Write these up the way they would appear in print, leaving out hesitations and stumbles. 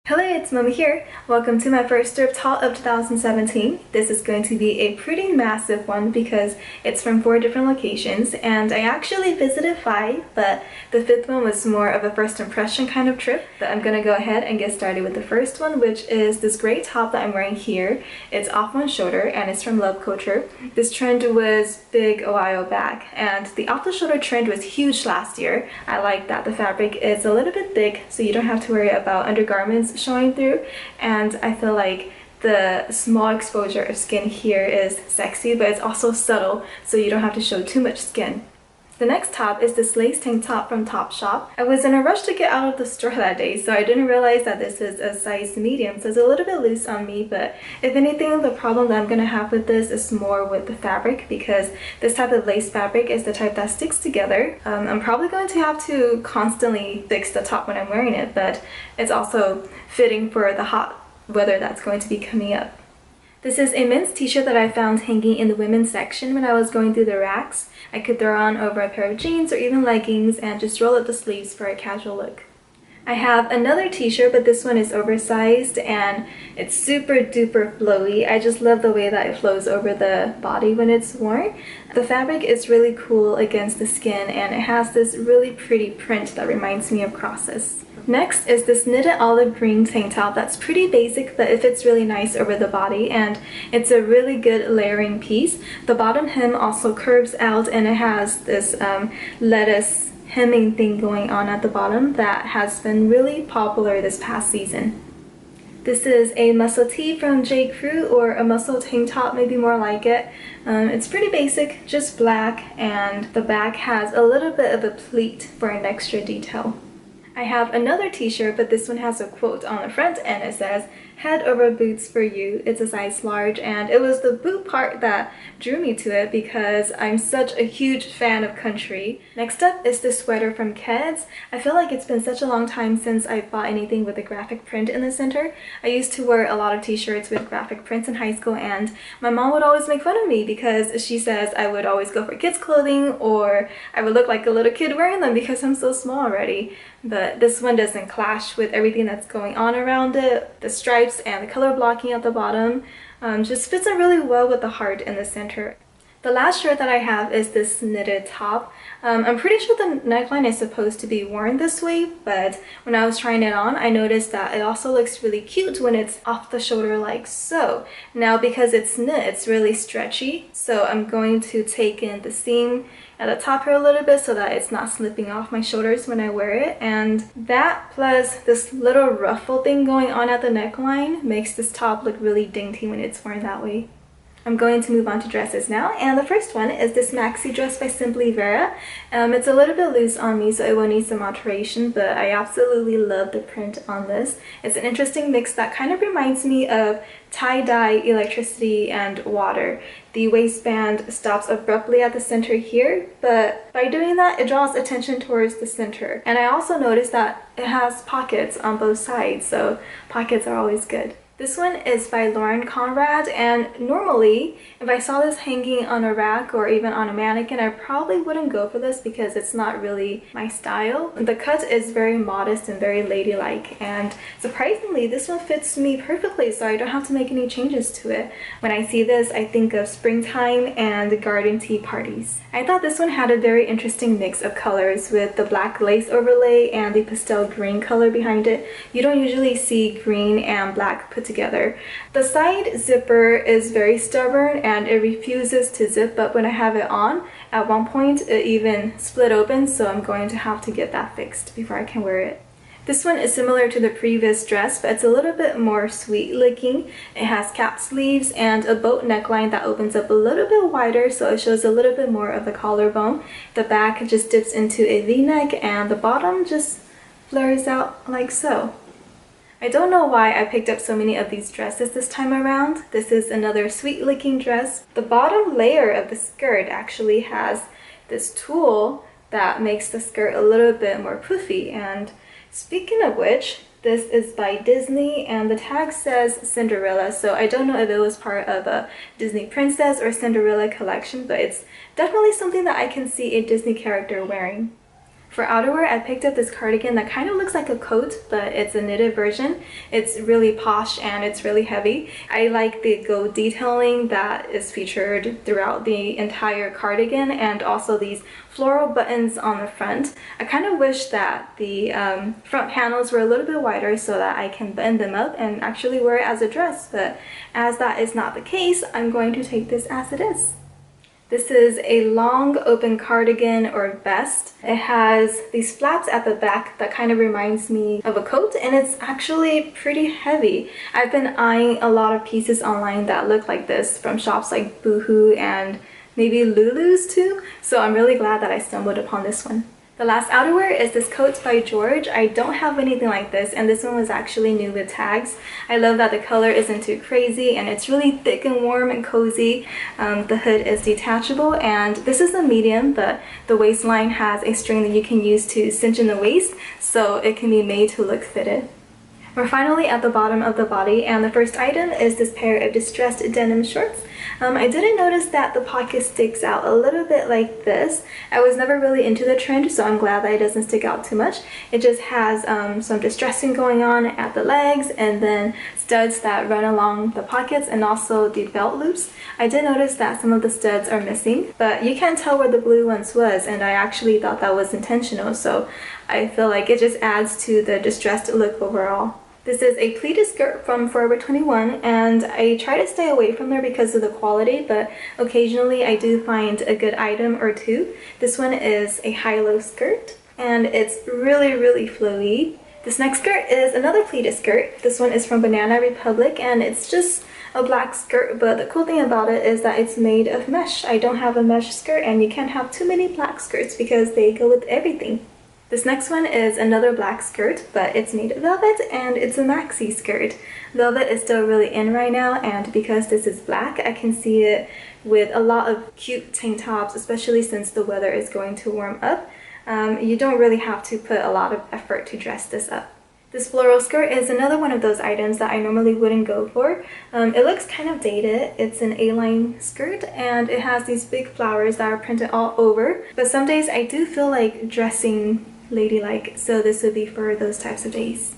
Hello, it's Mama here. Welcome to my first thrift haul of 2017. This is going to be a pretty massive one because it's from 4 different locations, and I actually visited 5, but the 5th one was more of a first impression kind of trip. But I'm gonna go ahead and get started with the first one, which is this gray top that I'm wearing here. It's off one shoulder and it's from Love Culture. This trend was big a while back, and the off the shoulder trend was huge last year. I like that the fabric is a little bit thick, so you don't have to worry about undergarments showing through, and I feel like the small exposure of skin here is sexy, but it's also subtle, so you don't have to show too much skin. The next top is this lace tank top from Topshop. I was in a rush to get out of the store that day, so I didn't realize that this is a size medium, so it's a little bit loose on me, but if anything, the problem that I'm gonna have with this is more with the fabric, because this type of lace fabric is the type that sticks together. I'm probably going to have to constantly fix the top when I'm wearing it, but it's also fitting for the hot weather that's going to be coming up. This is a men's t-shirt that I found hanging in the women's section when I was going through the racks. I could throw on over a pair of jeans or even leggings and just roll up the sleeves for a casual look. I have another t-shirt, but this one is oversized and it's super duper flowy. I just love the way that it flows over the body when it's worn. The fabric is really cool against the skin, and it has this really pretty print that reminds me of crosses. Next is this knitted olive green tank top that's pretty basic, but it fits really nice over the body, and it's a really good layering piece. The bottom hem also curves out, and it has this lettuce hemming thing going on at the bottom that has been really popular this past season. This is a muscle tee from J.Crew, or a muscle tank top, maybe more like it. It's pretty basic, just black, and the back has a little bit of a pleat for an extra detail. I have another t-shirt, but this one has a quote on the front, and it says, "Head over boots for you." It's a size large, and it was the boot part that drew me to it because I'm such a huge fan of country. Next up is this sweater from Keds. I feel like it's been such a long time since I bought anything with a graphic print in the center. I used to wear a lot of t-shirts with graphic prints in high school, and my mom would always make fun of me because she says I would always go for kids clothing, or I would look like a little kid wearing them because I'm so small already. But this one doesn't clash with everything that's going on around it. The stripes and the color blocking at the bottom just fits in really well with the heart in the center. The last shirt that I have is this knitted top. I'm pretty sure the neckline is supposed to be worn this way, but when I was trying it on, I noticed that it also looks really cute when it's off the shoulder like so. Now, because it's knit, it's really stretchy, so I'm going to take in the seam at the top here a little bit so that it's not slipping off my shoulders when I wear it, and that plus this little ruffle thing going on at the neckline makes this top look really dainty when it's worn that way. I'm going to move on to dresses now, and the first one is this maxi dress by Simply Vera. It's a little bit loose on me, so it will need some alteration, but I absolutely love the print on this. It's an interesting mix that kind of reminds me of tie-dye, electricity, and water. The waistband stops abruptly at the center here, but by doing that, it draws attention towards the center. And I also noticed that it has pockets on both sides, so pockets are always good. This one is by Conrad, and normally if I saw this hanging on a rack or even on a mannequin, I probably wouldn't go for this because it's not really my style. The cut is very modest and very ladylike, and surprisingly this one fits me perfectly, so I don't have to make any changes to it. When I see this, I think of springtime and garden tea parties. I thought this one had a very interesting mix of colors with the black lace overlay and the pastel green color behind it. You don't usually see green and black put together. The side zipper is very stubborn and it refuses to zip, but when I have it on, at one point it even split open, so I'm going to have to get that fixed before I can wear it. This one is similar to the previous dress, but it's a little bit more sweet looking. It has cap sleeves and a boat neckline that opens up a little bit wider, so it shows a little bit more of the collarbone. The back just dips into a v-neck, and the bottom just flares out like so. I don't know why I picked up so many of these dresses this time around. This is another sweet looking dress. The bottom layer of the skirt actually has this tulle that makes the skirt a little bit more poofy, and speaking of which, this is by Disney, and the tag says Cinderella, so I don't know if it was part of a Disney Princess or Cinderella collection, but it's definitely something that I can see a Disney character wearing. For outerwear, I picked up this cardigan that kind of looks like a coat, but it's a knitted version. It's really posh and it's really heavy. I like the gold detailing that is featured throughout the entire cardigan, and also these floral buttons on the front. I kind of wish that the front panels were a little bit wider so that I can button them up and actually wear it as a dress, but as that is not the case, I'm going to take this as it is. This is a long open cardigan or vest. It has these flaps at the back that kind of reminds me of a coat, and it's actually pretty heavy. I've been eyeing a lot of pieces online that look like this from shops like Boohoo and maybe Lulu's too, so I'm really glad that I stumbled upon this one. The last outerwear is this coat by George. I don't have anything like this, and this one was actually new with tags. I love that the color isn't too crazy and it's really thick and warm and cozy. The hood is detachable, and this is a medium, but the waistline has a string that you can use to cinch in the waist, so it can be made to look fitted. We're finally at the bottom of the body, and the first item is this pair of distressed denim shorts. I didn't notice that the pocket sticks out a little bit like this. I was never really into the trend, so I'm glad that it doesn't stick out too much. It just has some distressing going on at the legs, and then studs that run along the pockets, and also the belt loops. I did notice that some of the studs are missing, but you can't tell where the blue ones was, and I actually thought that was intentional, so I feel like it just adds to the distressed look overall. This is a pleated skirt from Forever 21, and I try to stay away from there because of the quality, but occasionally I do find a good item or two. This one is a high-low skirt, and it's really flowy. This next skirt is another pleated skirt. This one is from Banana Republic, and it's just a black skirt, but the cool thing about it is that it's made of mesh. I don't have a mesh skirt, and you can't have too many black skirts because they go with everything. This next one is another black skirt, but it's made of velvet, and it's a maxi skirt. Velvet is still really in right now, and because this is black, I can see it with a lot of cute tank tops, especially since the weather is going to warm up. You don't really have to put a lot of effort to dress this up. This floral skirt is another one of those items that I normally wouldn't go for. It looks kind of dated. It's an A-line skirt, and it has these big flowers that are printed all over. But some days I do feel like dressing ladylike, so this would be for those types of days.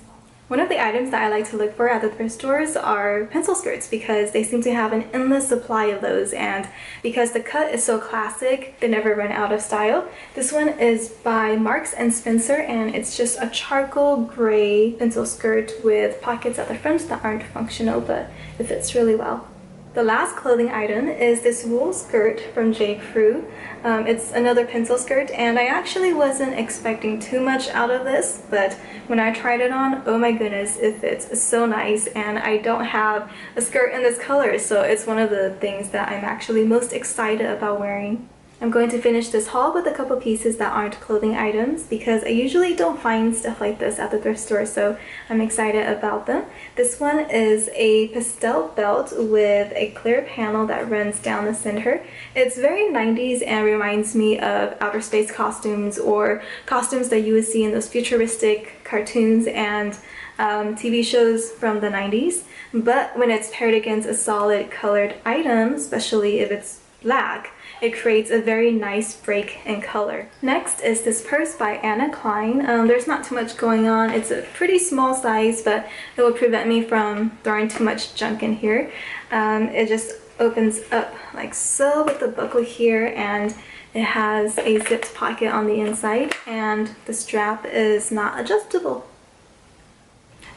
One of the items that I like to look for at the thrift stores are pencil skirts because they seem to have an endless supply of those, and because the cut is so classic, they never run out of style. This one is by Marks and Spencer, and it's just a charcoal gray pencil skirt with pockets at the front that aren't functional, but it fits really well. The last clothing item is this wool skirt from J.Crew. It's another pencil skirt, and I actually wasn't expecting too much out of this, but when I tried it on, oh my goodness, it fits so nice, and I don't have a skirt in this color, so it's one of the things that I'm actually most excited about wearing. I'm going to finish this haul with a couple pieces that aren't clothing items because I usually don't find stuff like this at the thrift store, so I'm excited about them. This one is a pastel belt with a clear panel that runs down the center. It's very 90s and reminds me of outer space costumes or costumes that you would see in those futuristic cartoons and TV shows from the 90s. But when it's paired against a solid colored item, especially if it's black, it creates a very nice break in color. Next is this purse by Klein. There's not too much going on. It's a pretty small size, but it will prevent me from throwing too much junk in here. It just opens up like so with the buckle here, and it has a zipped pocket on the inside, and the strap is not adjustable.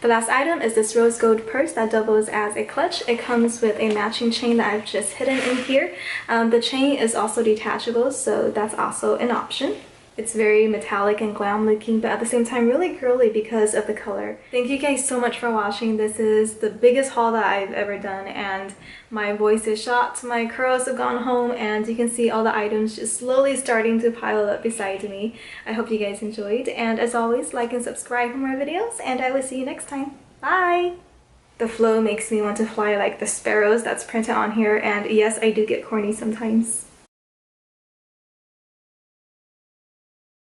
The last item is this rose gold purse that doubles as a clutch. It comes with a matching chain that I've just hidden in here. The chain is also detachable, so that's also an option. It's very metallic and glam looking, but at the same time really girly because of the color. Thank you guys so much for watching. This is the biggest haul that I've ever done, and my voice is shot, my curls have gone home, and you can see all the items just slowly starting to pile up beside me. I hope you guys enjoyed, and as always, like and subscribe for more videos, and I will see you next time. Bye! The flow makes me want to fly like the sparrows that's printed on here, and yes, I do get corny sometimes.